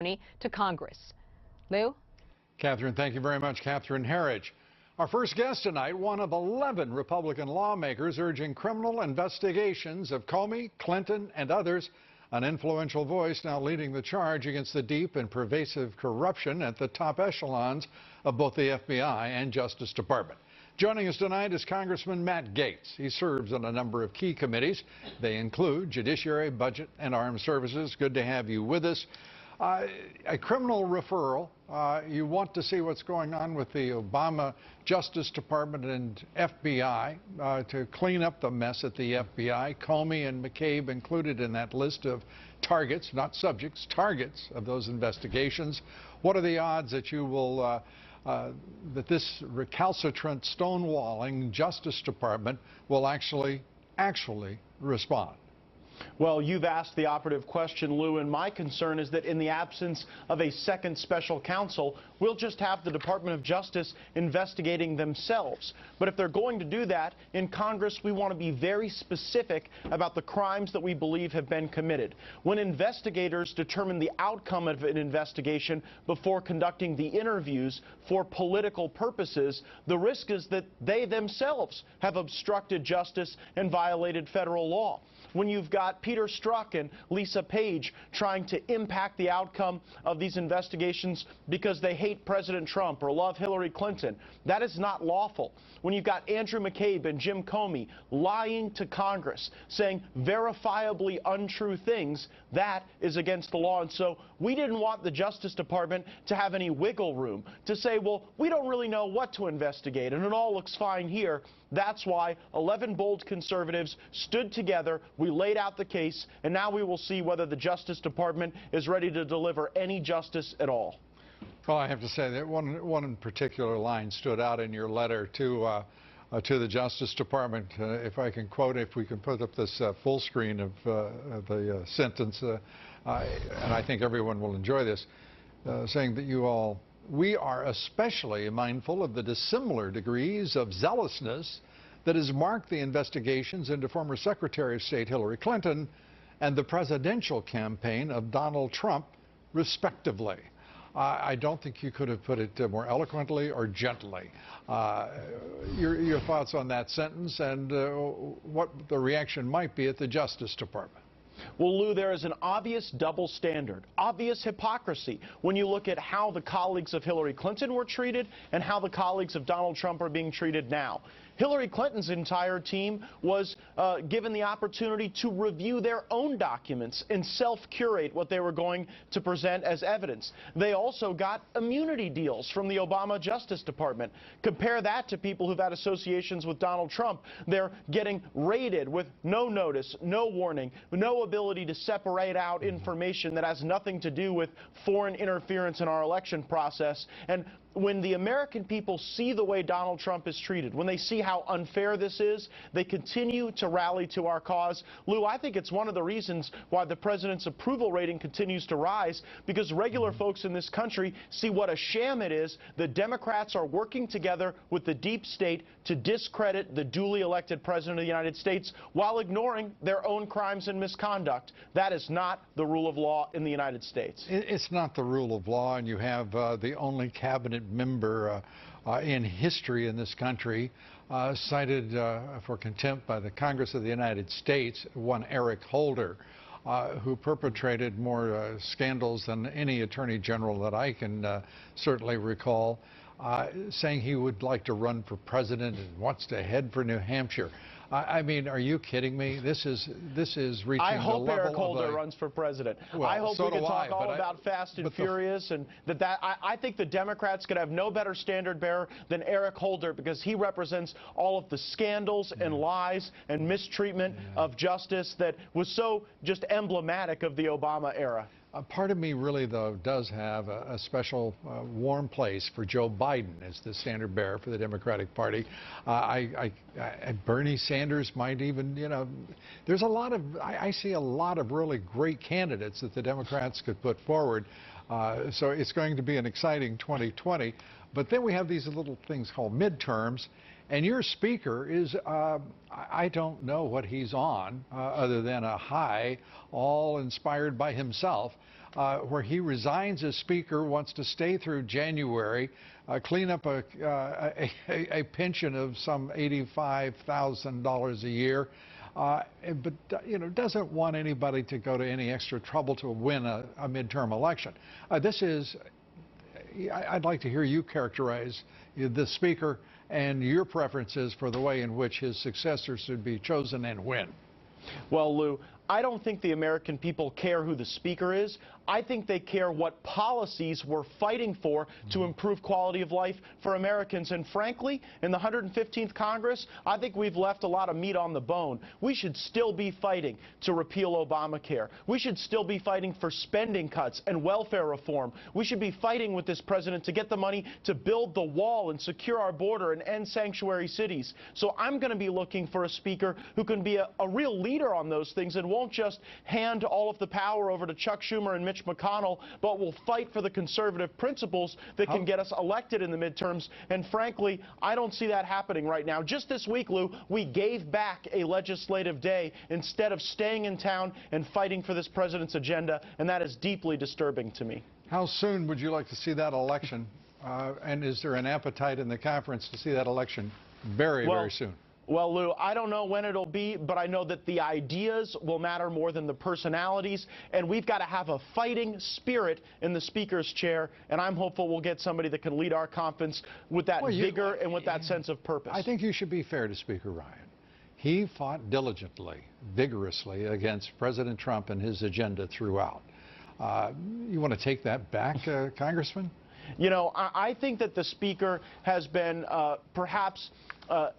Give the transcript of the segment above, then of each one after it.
company to Congress. Lou? Catherine, thank you very much. Catherine Herridge. Our first guest tonight, one of 11 Republican lawmakers urging criminal investigations of Comey, Clinton, and others. An influential voice now leading the charge against the deep and pervasive corruption at the top echelons of both the FBI and Justice Department. Joining us tonight is Congressman Matt Gaetz. He serves on a number of key committees. They include Judiciary, Budget, and Armed Services. Good to have you with us. A criminal referral. You want to see what's going on with the Obama Justice Department and FBI to clean up the mess at the FBI. Comey and McCabe included in that list of targets, not subjects, targets of those investigations. What are the odds that you will that this recalcitrant, stonewalling Justice Department will actually respond? Well, you've asked the operative question, Lou, and my concern is that in the absence of a second special counsel, we'll just have the Department of Justice investigating themselves. But if they're going to do that, in Congress, we want to be very specific about the crimes that we believe have been committed. When investigators determine the outcome of an investigation before conducting the interviews for political purposes, the risk is that they themselves have obstructed justice and violated federal law. When you've got Peter Strzok and Lisa Page trying to impact the outcome of these investigations because they hate President Trump or love Hillary Clinton, that is not lawful. When you've got Andrew McCabe and Jim Comey lying to Congress, saying verifiably untrue things, that is against the law. And so we didn't want the Justice Department to have any wiggle room to say, well, we don't really know what to investigate, and it all looks fine here. That's why 11 bold conservatives stood together, we laid out the case, and now we will see whether the Justice Department is ready to deliver any justice at all. Well, I have to say that one particular line stood out in your letter to the Justice Department. If I can quote, if we can put up this full screen of the sentence, and I think everyone will enjoy this, saying that we are especially mindful of the dissimilar degrees of zealousness that has marked the investigations into former Secretary of State Hillary Clinton and the presidential campaign of Donald Trump, respectively. I don't think you could have put it more eloquently or gently. Your thoughts on that sentence and what the reaction might be at the Justice Department? Well, Lou, there is an obvious double standard, obvious hypocrisy when you look at how the colleagues of Hillary Clinton were treated and how the colleagues of Donald Trump are being treated now. Hillary Clinton's entire team was given the opportunity to review their own documents and self-curate what they were going to present as evidence. They also got immunity deals from the Obama Justice Department. Compare that to people who've had associations with Donald Trump. They're getting raided with no notice, no warning, no ability to separate out information that has nothing to do with foreign interference in our election process. And when the American people see the way Donald Trump is treated, when they see how unfair this is, they continue to rally to our cause. Lou, I think it's one of the reasons why the president's approval rating continues to rise, because regular folks in this country see what a sham it is. The Democrats are working together with the deep state to discredit the duly elected president of the United States while ignoring their own crimes and misconduct. That is not the rule of law in the United States. It's not the rule of law, and you have the only cabinet member in history in this country cited for contempt by the Congress of the United States, one Eric Holder, who perpetrated more scandals than any attorney general that I can certainly recall, saying he would like to run for president and wants to head for New Hampshire. I mean, are you kidding me? This is reaching I the hope level Eric Holder of runs for president. Well, I hope so we can do talk I, all about Fast and Furious, and I think the Democrats could have no better standard bearer than Eric Holder, because he represents all of the scandals and lies and mistreatment of justice that was so just emblematic of the Obama era. Part of me really, though, does have a special warm place for Joe Biden as the standard bearer for the Democratic Party. Bernie Sanders might even, there's a lot of, I see a lot of really great candidates that the Democrats could put forward. So it's going to be an exciting 2020. But then we have these little things called midterms. And your speaker is, I don't know what he's on, other than a high, all inspired by himself. where he resigns as Speaker, wants to stay through January, clean up a pension of some $85,000 a year, but doesn't want anybody to go to any extra trouble to win a midterm election. I'd like to hear you characterize the Speaker and your preferences for the way in which his successor should be chosen and when. Well, Lou, I don't think the American people care who the Speaker is. I think they care what policies we're fighting for to improve quality of life for Americans. And frankly, in the 115th Congress, I think we've left a lot of meat on the bone. We should still be fighting to repeal Obamacare. We should still be fighting for spending cuts and welfare reform. We should be fighting with this president to get the money to build the wall and secure our border and end sanctuary cities. So I'm going to be looking for a Speaker who can be a real leader on those things and won't just hand all of the power over to Chuck Schumer and Mitch McConnell, but will fight for the conservative principles that can get us elected in the midterms. And frankly, I don't see that happening right now. Just this week, Lou, we gave back a legislative day instead of staying in town and fighting for this president's agenda, and that is deeply disturbing to me. How soon would you like to see that election? And is there an appetite in the conference to see that election very soon? Well, Lou, I don't know when it'll be, but I know that the ideas will matter more than the personalities, and we've got to have a fighting spirit in the Speaker's chair, and I'm hopeful we'll get somebody that can lead our conference with that vigor and with that sense of purpose. I think you should be fair to Speaker Ryan. He fought diligently, vigorously against President Trump and his agenda throughout. You want to take that back, Congressman? You know, I think that the Speaker has been perhaps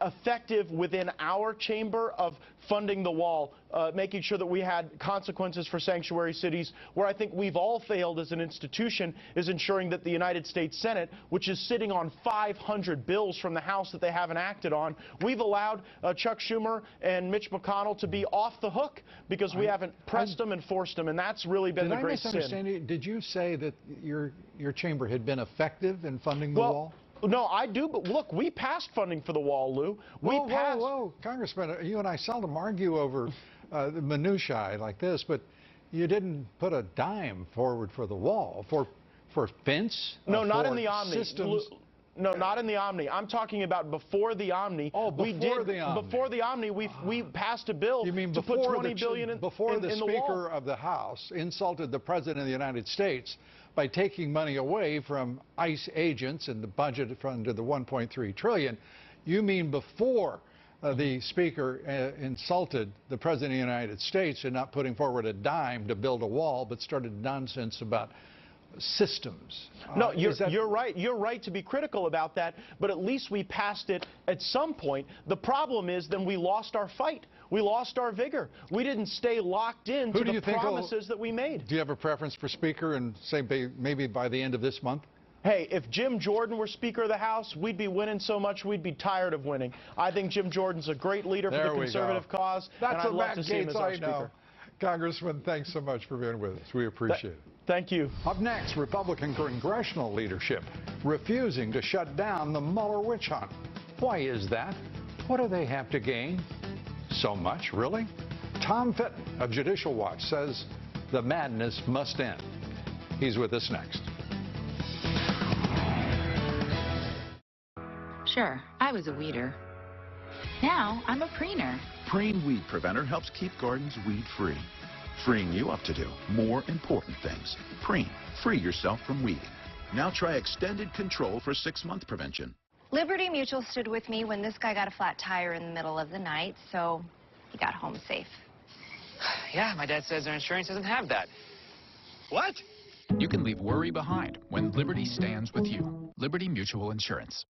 effective within our chamber of funding the wall, making sure that we had consequences for sanctuary cities. Where I think we've all failed as an institution is ensuring that the United States Senate, which is sitting on 500 bills from the House that they haven't acted on, we've allowed Chuck Schumer and Mitch McConnell to be off the hook because we haven't pressed them and forced them, and that's really been the great sin. Did you say that your chamber had been effective in funding the wall? No, I do, but look, we passed funding for the wall, Lou. Whoa, Congressman, you and I seldom argue over the minutiae like this, but you didn't put a dime forward for the wall, for fence? No, not in the Omni. Systems. No, not in the Omni. I'm talking about before the Omni. Oh, before the Omni. Before the Omni, we passed a bill to put $20 billion in the wall. Before the Speaker of the House insulted the President of the United States by taking money away from ICE agents and the budget under the $1.3 trillion. You mean before the Speaker insulted the President of the United States and not putting forward a dime to build a wall, but started nonsense about systems. No, you're right. You're right to be critical about that, but at least we passed it at some point. The problem is then we lost our fight. We lost our vigor. We didn't stay locked in to the promises that we made. Do you have a preference for Speaker and say maybe by the end of this month? Hey, if Jim Jordan were Speaker of the House, we'd be winning so much we'd be tired of winning. I think Jim Jordan's a great leader for the conservative cause, and I'd love to see him as our Speaker. Congressman, thanks so much for being with us. We appreciate it. Thank you. Up next, Republican congressional leadership refusing to shut down the Mueller witch hunt. Why is that? What do they have to gain? So much, really? Tom Fitton of Judicial Watch says the madness must end. He's with us next. Sure, I was a weeder. Now I'm a preener. Preen Weed Preventer helps keep gardens weed-free, freeing you up to do more important things. Preen, free yourself from weeding. Now try extended control for 6-month prevention. Liberty Mutual stood with me when this guy got a flat tire in the middle of the night, so he got home safe. Yeah, my dad says their insurance doesn't have that. What? You can leave worry behind when Liberty stands with you. Liberty Mutual Insurance.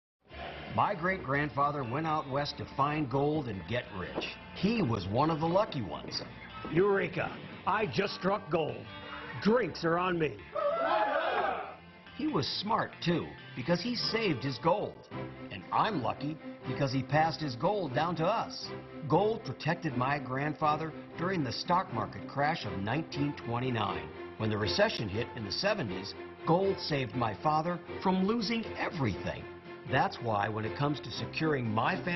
My great-grandfather went out west to find gold and get rich. He was one of the lucky ones. Eureka! I just struck gold. Drinks are on me. He was smart, too, because he saved his gold. And I'm lucky because he passed his gold down to us. Gold protected my grandfather during the stock market crash of 1929. When the recession hit in the 70s, gold saved my father from losing everything. That's why when it comes to securing my family